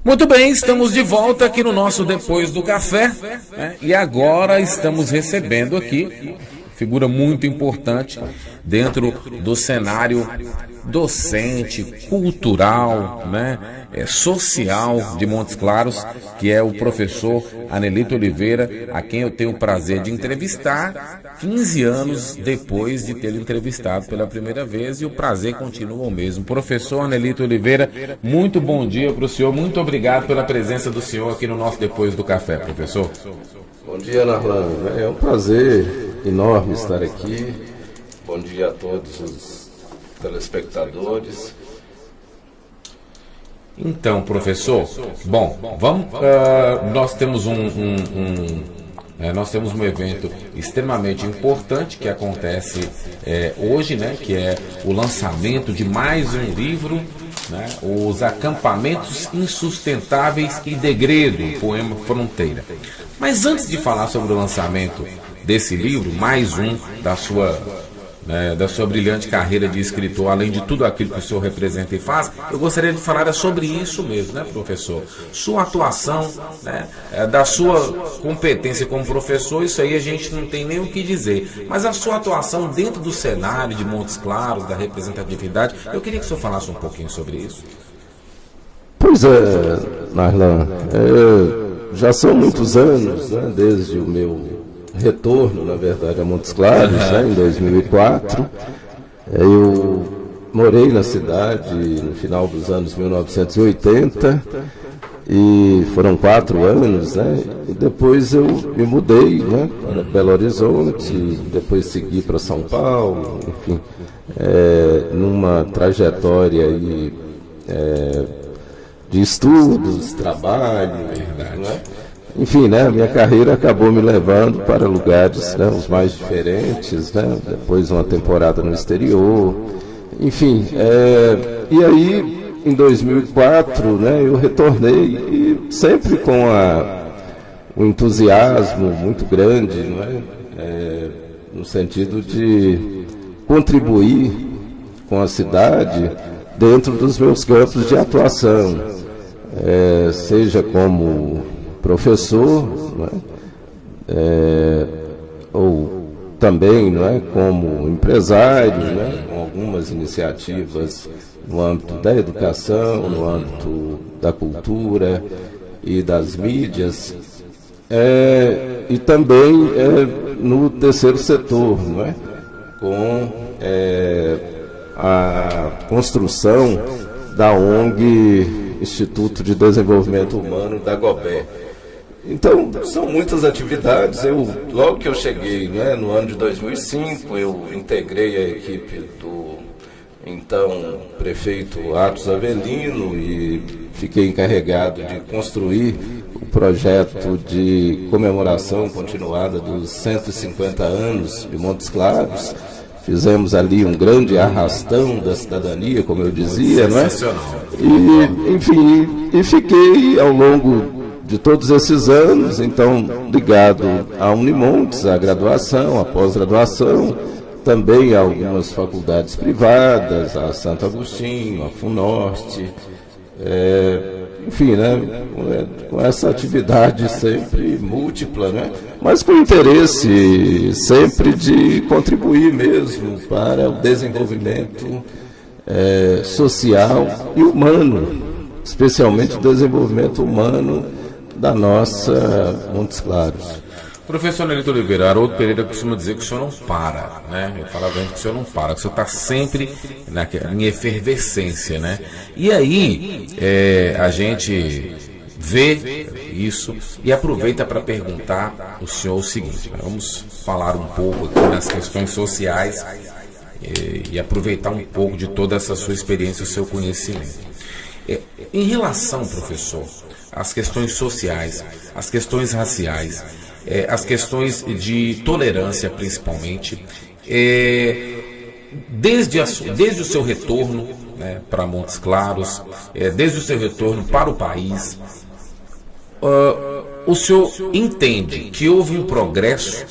Muito bem, estamos de volta aqui no nosso Depois do Café, né? E agora estamos recebendo aqui figura muito importante dentro do cenário docente, cultural, né, social de Montes Claros, que é o professor Anelito Oliveira, a quem eu tenho o prazer de entrevistar 15 anos depois de tê-lo entrevistado pela primeira vez, e o prazer continua o mesmo. Professor Anelito Oliveira, muito bom dia para o senhor, muito obrigado pela presença do senhor aqui no nosso Depois do Café, professor. Bom dia, Narlan. É um prazer enorme estar aqui. Bom dia a todos os telespectadores. Então, professor, bom, vamos. Nós temos nós temos um evento extremamente importante que acontece hoje, né? Que é o lançamento de mais um livro, né, Os Acampamentos Insustentáveis e Degredo, poema Fronteira. Mas antes de falar sobre o lançamento desse livro, mais um da sua brilhante carreira de escritor, além de tudo aquilo que o senhor representa e faz, eu gostaria de falar sobre isso mesmo, né, professor? Sua atuação, né, da sua competência como professor, isso aí a gente não tem nem o que dizer, mas a sua atuação dentro do cenário de Montes Claros, da representatividade, eu queria que o senhor falasse um pouquinho sobre isso. Pois é, Narlan, já são muitos anos, né, desde o meu retorno, na verdade, a Montes Claros, né, em 2004. Eu morei na cidade no final dos anos 1980 e foram 4 anos, né, e depois eu me mudei, né, para Belo Horizonte, depois segui para São Paulo, enfim, numa trajetória aí, de estudos, trabalho, né? Enfim, né, a minha carreira acabou me levando para lugares, né, os mais diferentes, né, depois uma temporada no exterior, enfim, e aí em 2004, né, eu retornei e sempre com um entusiasmo muito grande, não é, no sentido de contribuir com a cidade dentro dos meus campos de atuação, seja como professor, não é? Ou também, não é, como empresário, né, com algumas iniciativas no âmbito da educação, no âmbito da cultura e das mídias, e também no terceiro setor, não é? Com a construção da ONG Instituto de Desenvolvimento Humano da GOBER. Então, são muitas atividades. Logo que eu cheguei, né, no ano de 2005, eu integrei a equipe do então prefeito Atos Avelino e fiquei encarregado de construir o projeto de comemoração continuada dos 150 anos de Montes Claros. Fizemos ali um grande arrastão da cidadania, como eu dizia, não é? E, enfim, e fiquei ao longo de todos esses anos, então, ligado à Unimontes, à graduação, à pós-graduação, também a algumas faculdades privadas, a Santo Agostinho, a FUNORTE, enfim, né, com essa atividade sempre múltipla, né, mas com interesse sempre de contribuir mesmo para o desenvolvimento social e humano, especialmente o desenvolvimento humano da nossa Montes Claros. Professor Anelito Oliveira, Haroldo Pereira costuma dizer que o senhor não para, né? Ele fala bem que o senhor não para, que o senhor está sempre em efervescência, né? E aí, a gente vê isso e aproveita para perguntar ao senhor o seguinte: vamos falar um pouco aqui nas questões sociais e aproveitar um pouco de toda essa sua experiência, o seu conhecimento. Em relação, professor, às questões sociais, às questões raciais, as questões de tolerância, principalmente, desde o seu retorno, né, para Montes Claros, desde o seu retorno para o país, o senhor entende que houve um progresso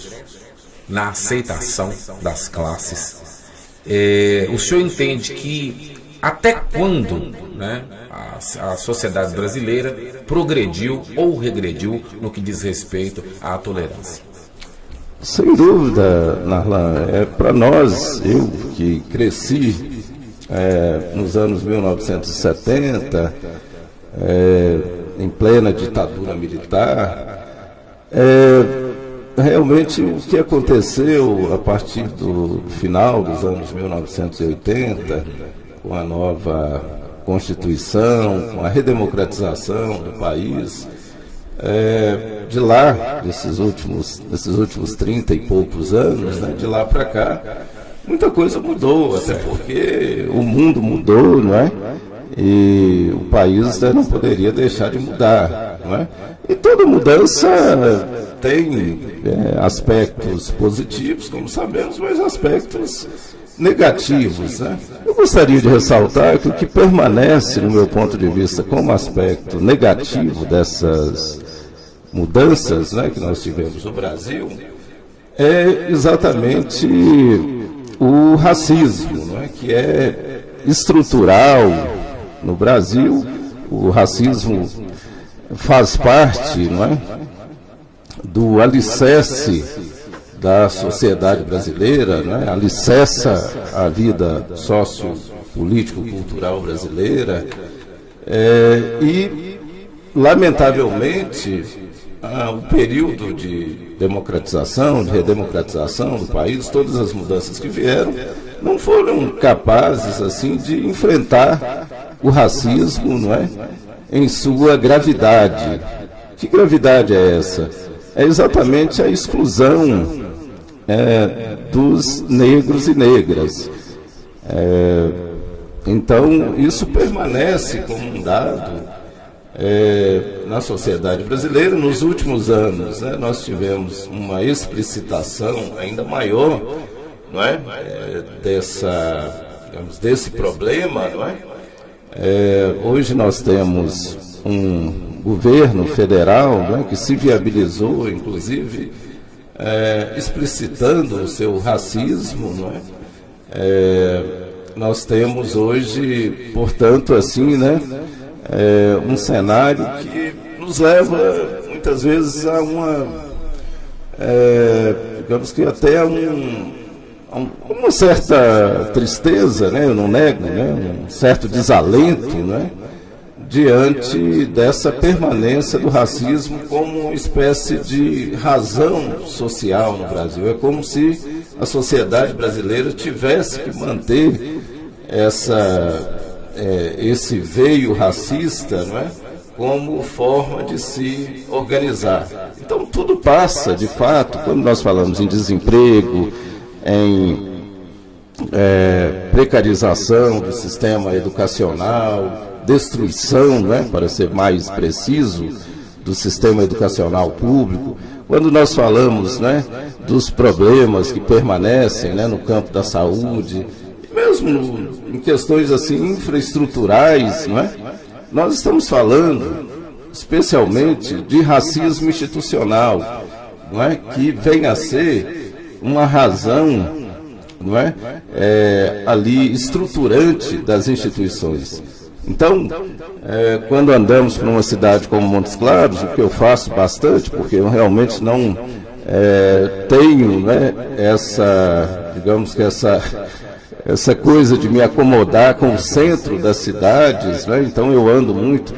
na aceitação das classes? O senhor entende que até quando, né, a sociedade brasileira progrediu ou regrediu no que diz respeito à tolerância? Sem dúvida, Narlan, para nós, eu que cresci nos anos 1970, em plena ditadura militar, realmente o que aconteceu a partir do final dos anos 1980, com a nova Constituição, com a redemocratização do país, de lá, desses últimos 30 e poucos anos, né, de lá para cá, muita coisa mudou, até porque o mundo mudou, não é? E o país não poderia deixar de mudar, não é? E toda mudança tem aspectos positivos, como sabemos, mas aspectos negativos, né? Eu gostaria de ressaltar que o que permanece, no meu ponto de vista, como aspecto negativo dessas mudanças, né, que nós tivemos no Brasil, é exatamente o racismo, né, que é estrutural no Brasil. O racismo faz parte, não é, do alicerce da sociedade brasileira, né, alicerça a vida sociopolítico-cultural brasileira, e, lamentavelmente, o período de democratização, de redemocratização do país, todas as mudanças que vieram, não foram capazes assim de enfrentar o racismo, não é, em sua gravidade. Que gravidade é essa? É exatamente a exclusão dos negros e negras. Então, isso permanece como um dado na sociedade brasileira. Nos últimos anos, né, nós tivemos uma explicitação ainda maior, não é, desse problema, não é? Hoje nós temos um governo federal, né, que se viabilizou, inclusive, explicitando o seu racismo, não é? Nós temos hoje, portanto, assim, né, um cenário que nos leva muitas vezes a uma, digamos que até uma certa tristeza, né, eu não nego, né, um certo desalento, né, diante dessa permanência do racismo como uma espécie de razão social no Brasil. É como se a sociedade brasileira tivesse que manter esse veio racista, não é, como forma de se organizar. Então tudo passa, de fato, quando nós falamos em desemprego, em precarização do sistema educacional, destruição, né, para ser mais preciso, do sistema educacional público. Quando nós falamos, né, dos problemas que permanecem, né, no campo da saúde, mesmo em questões assim infraestruturais, não é? Nós estamos falando especialmente de racismo institucional, não é? Que vem a ser uma razão, não é? Ali estruturante das instituições. Então, quando andamos para uma cidade como Montes Claros, o que eu faço bastante, porque eu realmente não tenho, né, digamos que essa coisa de me acomodar com o centro das cidades, né? Então eu ando muito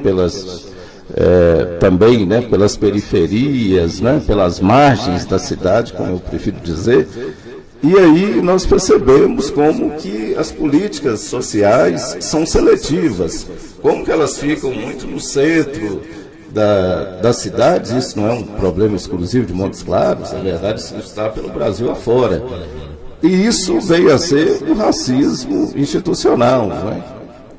também, né, pelas periferias, né, pelas margens da cidade, como eu prefiro dizer. E aí nós percebemos como que as políticas sociais são seletivas, como que elas ficam muito no centro das cidades. Isso não é um problema exclusivo de Montes Claros, na verdade isso está pelo Brasil afora. E isso veio a ser o racismo institucional, não é?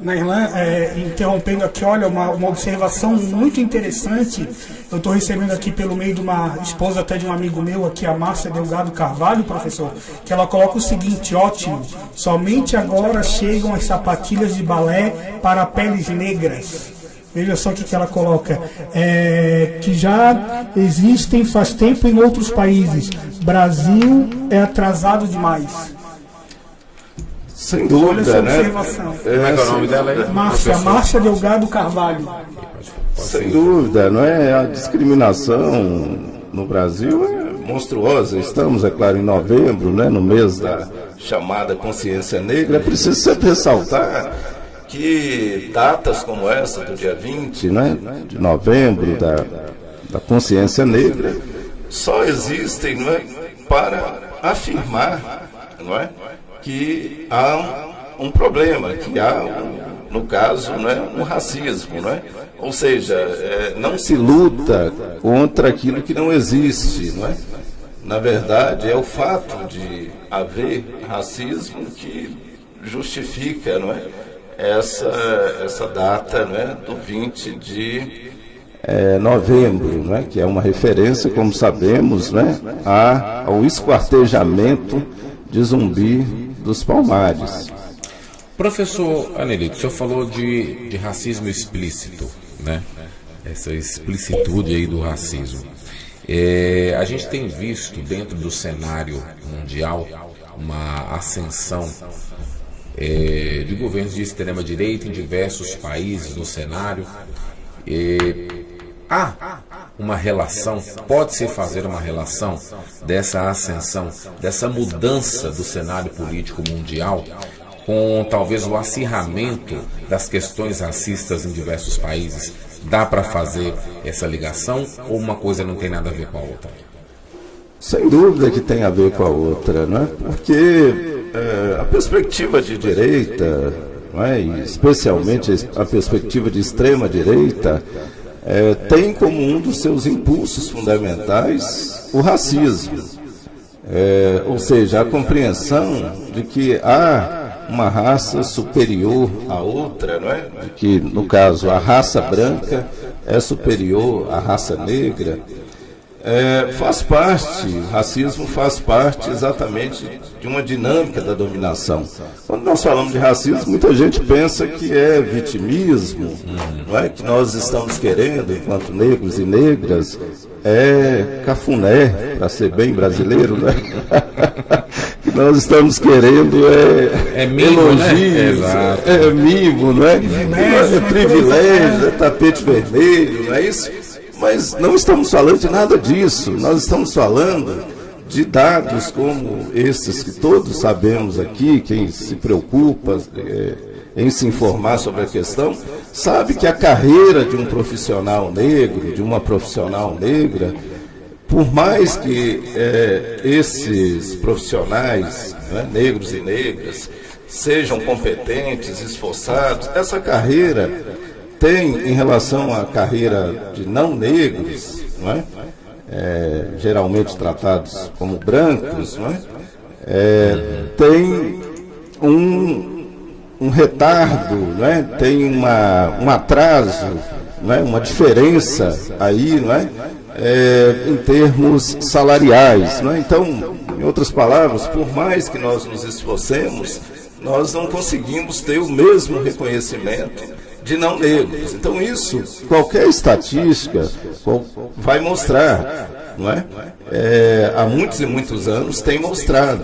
Nairlan, interrompendo aqui, olha, uma observação muito interessante. Eu estou recebendo aqui pelo meio de uma esposa até de um amigo meu aqui, a Márcia Delgado Carvalho, professor, que ela coloca o seguinte: ótimo, somente agora chegam as sapatilhas de balé para peles negras. Veja só o que ela coloca, que já existem faz tempo em outros países. Brasil é atrasado demais. Sem Olha dúvida, essa né? observação. Como é que é o nome dela aí? Márcia Delgado Carvalho. Sem dúvida, não é? A discriminação no Brasil é monstruosa. Estamos, é claro, em novembro, né, no mês da chamada consciência negra. É preciso sempre ressaltar que datas como essa, do dia 20, né, de novembro, da consciência negra, só existem, não é, para afirmar, não é, que há um problema, que há, no caso, não é, um racismo, não é? Ou seja, não se luta contra aquilo que não existe, não é? Na verdade, é o fato de haver racismo que justifica, não é, essa data, não é, do 20 de novembro, né, que é uma referência, como sabemos, né, ao esquartejamento de Zumbi dos Palmares. Professor Anelito, o senhor falou de racismo explícito, né? Essa explicitude aí do racismo. A gente tem visto dentro do cenário mundial uma ascensão de governos de extrema direita em diversos países no cenário. Há uma relação, pode-se fazer uma relação dessa ascensão, dessa mudança do cenário político mundial com talvez o acirramento das questões racistas em diversos países? Dá para fazer essa ligação ou uma coisa não tem nada a ver com a outra? Sem dúvida que tem a ver com a outra, né? Porque a perspectiva de direita, não é? E especialmente a perspectiva de extrema direita, tem como um dos seus impulsos fundamentais o racismo, ou seja, a compreensão de que há uma raça superior à outra, não é? De que, no caso, a raça branca é superior à raça negra. Faz parte, o racismo faz parte exatamente de uma dinâmica da dominação. Quando nós falamos de racismo, muita gente pensa que é vitimismo, não é? Que nós estamos querendo, enquanto negros e negras, cafuné, para ser bem brasileiro, não é? Que nós estamos querendo mimo, elogios, né? Mimo, não é? Privilégio, tapete vermelho, não é isso? Mas não estamos falando de nada disso, nós estamos falando de dados como esses que todos sabemos aqui, quem se preocupa em se informar sobre a questão, sabe que a carreira de um profissional negro, de uma profissional negra, por mais que esses profissionais, né, negros e negras, sejam competentes, esforçados, essa carreira tem, em relação à carreira de não negros, não é? Geralmente tratados como brancos, não é? Tem um retardo, não é? Tem um atraso, não é? Uma diferença aí, não é? Em termos salariais, não é? Então, em outras palavras, por mais que nós nos esforcemos, nós não conseguimos ter o mesmo reconhecimento de não negros. Então isso, qualquer estatística vai mostrar, não é? Há muitos e muitos anos tem mostrado.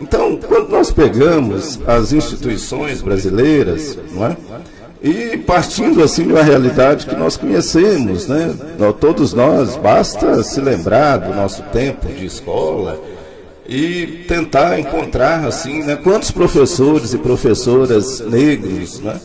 Então, quando nós pegamos as instituições brasileiras, não é? E partindo assim de uma realidade que nós conhecemos, né? Todos nós, basta se lembrar do nosso tempo de escola e tentar encontrar assim, né, quantos professores e professoras negros, né,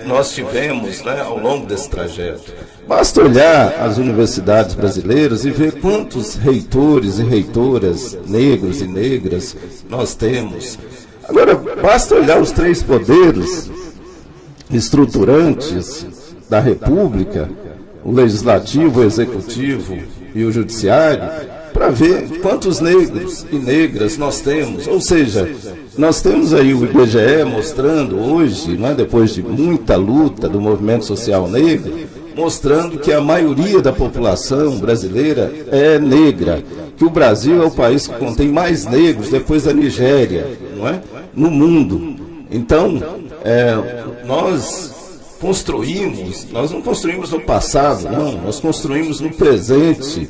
nós tivemos, né, ao longo desse trajeto. Basta olhar as universidades brasileiras e ver quantos reitores e reitoras negros e negras nós temos. Agora, basta olhar os três poderes estruturantes da República, o Legislativo, o Executivo e o Judiciário, para ver quantos negros e negras nós temos. Ou seja, nós temos aí o IBGE mostrando hoje, né, depois de muita luta do movimento social negro, mostrando que a maioria da população brasileira é negra, que o Brasil é o país que contém mais negros depois da Nigéria, não é? No mundo. Então, nós não construímos no passado, não, nós construímos no presente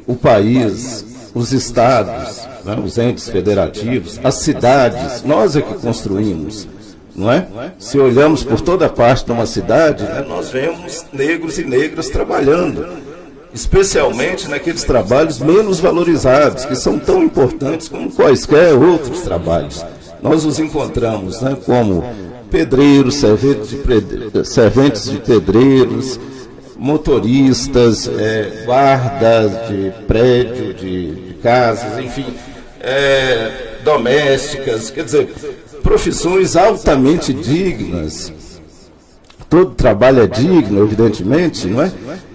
o país, os estados, né, os entes federativos, as cidades, nós é que construímos, não é? Se olhamos por toda parte de uma cidade, né, nós vemos negros e negras trabalhando, especialmente naqueles trabalhos menos valorizados, que são tão importantes como quaisquer outros trabalhos. Nós os encontramos, né, como pedreiros, serventes de pedreiros, motoristas, guardas de prédio, de casas, enfim, domésticas, quer dizer, profissões altamente dignas. Todo trabalho é digno, evidentemente, não é?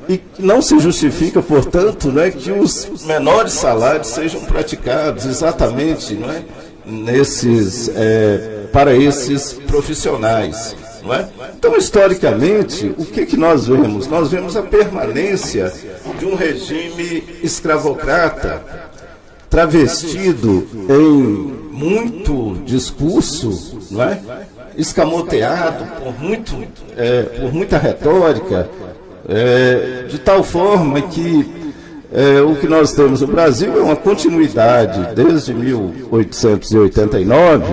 E não se justifica, portanto, não é, que os menores salários sejam praticados exatamente, não é, para esses profissionais. Não é? Então, historicamente, o que nós vemos? Nós vemos a permanência de um regime escravocrata, travestido em muito discurso, não é? Escamoteado por muita retórica, de tal forma que o que nós temos no Brasil é uma continuidade desde 1889,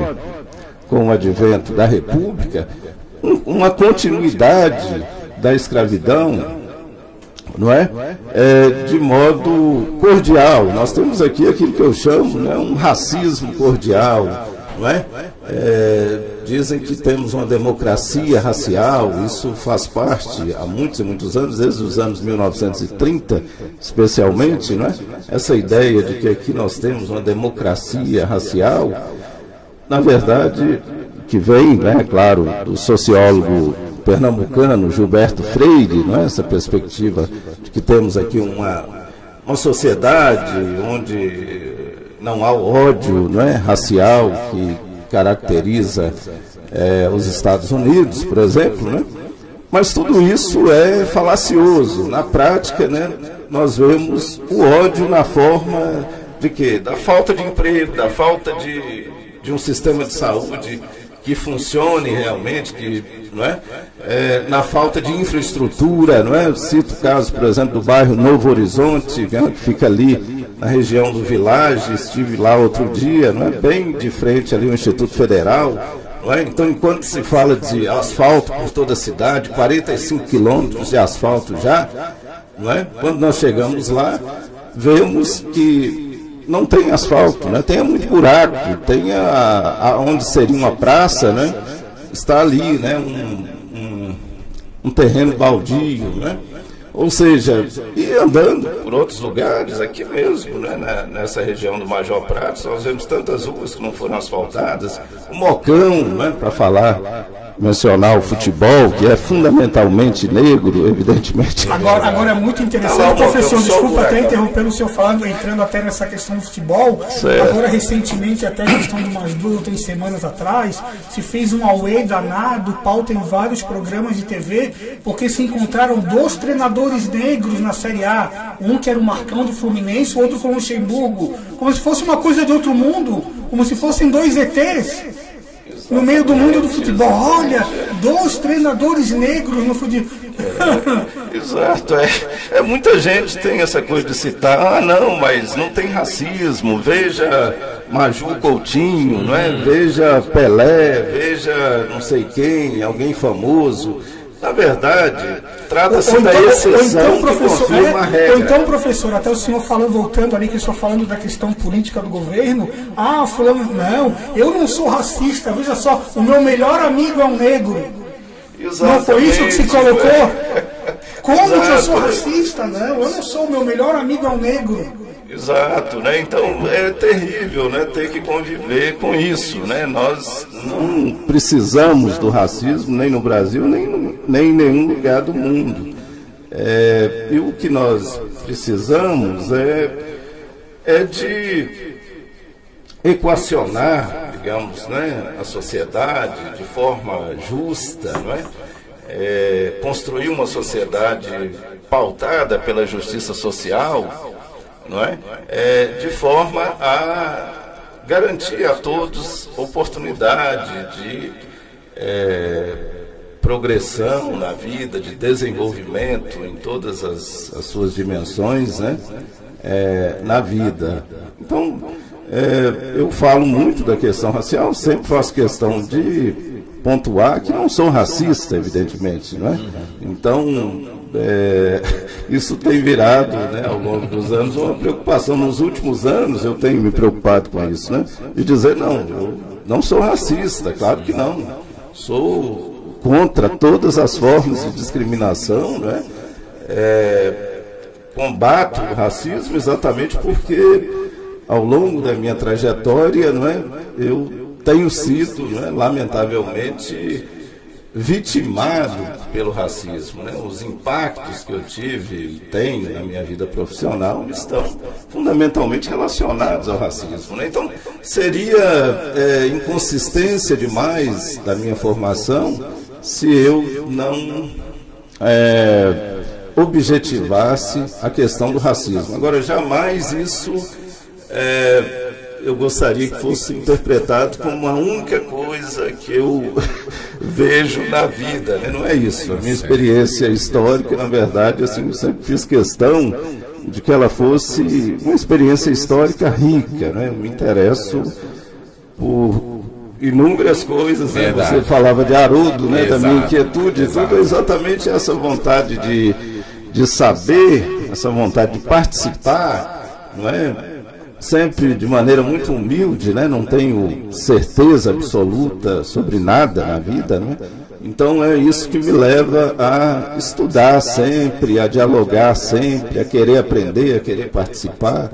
com o advento da República, uma continuidade da escravidão, não é? De modo cordial. Nós temos aqui aquilo que eu chamo, né, um racismo cordial, não é? Dizem que temos uma democracia racial, isso faz parte há muitos e muitos anos, desde os anos 1930, especialmente, não é? Essa ideia de que aqui nós temos uma democracia racial, na verdade, que vem, né, claro, do sociólogo pernambucano Gilberto Freire, não é? Essa perspectiva de que temos aqui uma sociedade onde não há o ódio, não é, racial que caracteriza os Estados Unidos, por exemplo, né? Mas tudo isso é falacioso. Na prática, né, nós vemos o ódio na forma de quê? Da falta de emprego, da falta de um sistema de saúde que funcione realmente, não é? Na falta de infraestrutura, não é? Eu cito o caso, por exemplo, do bairro Novo Horizonte, né, que fica ali na região do Village, estive lá outro dia, não é? Bem de frente ali ao Instituto Federal, não é? Então, enquanto se fala de asfalto por toda a cidade, 45 quilômetros de asfalto já, não é? Quando nós chegamos lá, vemos que não tem asfalto, né? Tem muito buraco, tem onde seria uma praça, né? Está ali, né? Um terreno baldio, né? Ou seja, e andando por outros lugares, aqui mesmo, né? Nessa região do Major Prados, nós vemos tantas ruas que não foram asfaltadas, o Mocão, né? Para mencionar o futebol, que é fundamentalmente negro, evidentemente. Agora é muito interessante, professor, desculpa até interrompendo o senhor falando, entrando até nessa questão do futebol. Certo. Agora, recentemente, até questão de umas 2 ou 3 semanas atrás, se fez um auê danado, pauta em vários programas de TV, porque se encontraram 2 treinadores negros na Série A, um que era o Marcão do Fluminense, o outro com o Luxemburgo, como se fosse uma coisa de outro mundo, como se fossem 2 ETs. No meio do mundo do futebol, olha, 2 treinadores negros no futebol. Exato, muita gente tem essa coisa de citar, não, mas não tem racismo, veja Maju Coutinho, não é? Veja Pelé, veja não sei quem, alguém famoso. Na verdade, trata-se da exceção que confirma a regra. Ou então, professor, até o senhor falando, voltando ali, que o senhor falando da questão política do governo, fulano, não, eu não sou racista, veja só, o meu melhor amigo é um negro. Exatamente. Não foi isso que se colocou? Como que eu sou racista? Não, eu não sou, o meu melhor amigo é um negro. Exato, né? Então é terrível, né, ter que conviver com isso, né? Nós não precisamos do racismo nem no Brasil, nem em nenhum lugar do mundo. E o que nós precisamos é de equacionar, digamos, né, a sociedade de forma justa, não é? Construir uma sociedade pautada pela justiça social, não é? De forma a garantir a todos oportunidade de progressão na vida, de desenvolvimento em todas as suas dimensões, né? Na vida. Então, eu falo muito da questão racial, sempre faço questão de pontuar que não sou racista, evidentemente, não é? Então, isso tem virado, né, ao longo dos anos uma preocupação. Nos últimos anos eu tenho me preocupado com isso, né? De dizer, não, eu não sou racista, claro que não. Sou contra todas as formas de discriminação, né? Combato o racismo exatamente porque ao longo da minha trajetória, não é, eu tenho sido, não é, lamentavelmente vitimado pelo racismo, né? Os impactos que eu tive e tenho na minha vida profissional estão fundamentalmente relacionados ao racismo, né? Então seria inconsistência demais da minha formação se eu não objetivasse a questão do racismo. Agora, jamais isso eu gostaria que fosse interpretado como a única coisa que eu vejo na vida, né? Não é isso. A minha experiência histórica, na verdade, assim, eu sempre fiz questão de que ela fosse uma experiência histórica rica, né? Eu me interesso por inúmeras coisas, né? Você falava de Haroldo, né? Da minha inquietude, tudo é exatamente essa vontade de saber, essa vontade de participar, não é? Sempre de maneira muito humilde, né? Não tenho certeza absoluta sobre nada na vida, né? Então é isso que me leva a estudar sempre, a dialogar sempre, a querer aprender, a querer participar.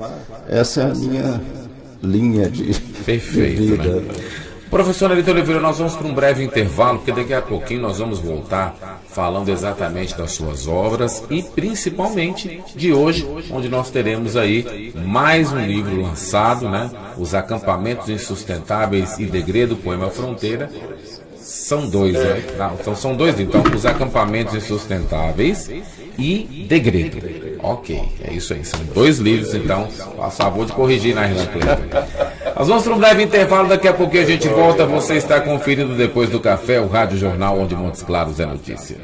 Essa é a minha linha de vida. Né? Professor Elito Oliveira, nós vamos para um breve intervalo, porque daqui a pouquinho nós vamos voltar falando exatamente das suas obras e principalmente de hoje, onde nós teremos aí mais um livro lançado, né? Os Acampamentos Insustentáveis e Degredo, Poema Fronteira. São dois, né? Não, são dois, então, Os Acampamentos Insustentáveis e Degredo. Ok, é isso aí, são dois livros, então, faça favor de corrigir na Renan Cleiton. Nós vamos para um breve intervalo, daqui a pouquinho a gente volta. Você está conferindo depois do café o Rádio Jornal, onde Montes Claros é notícia.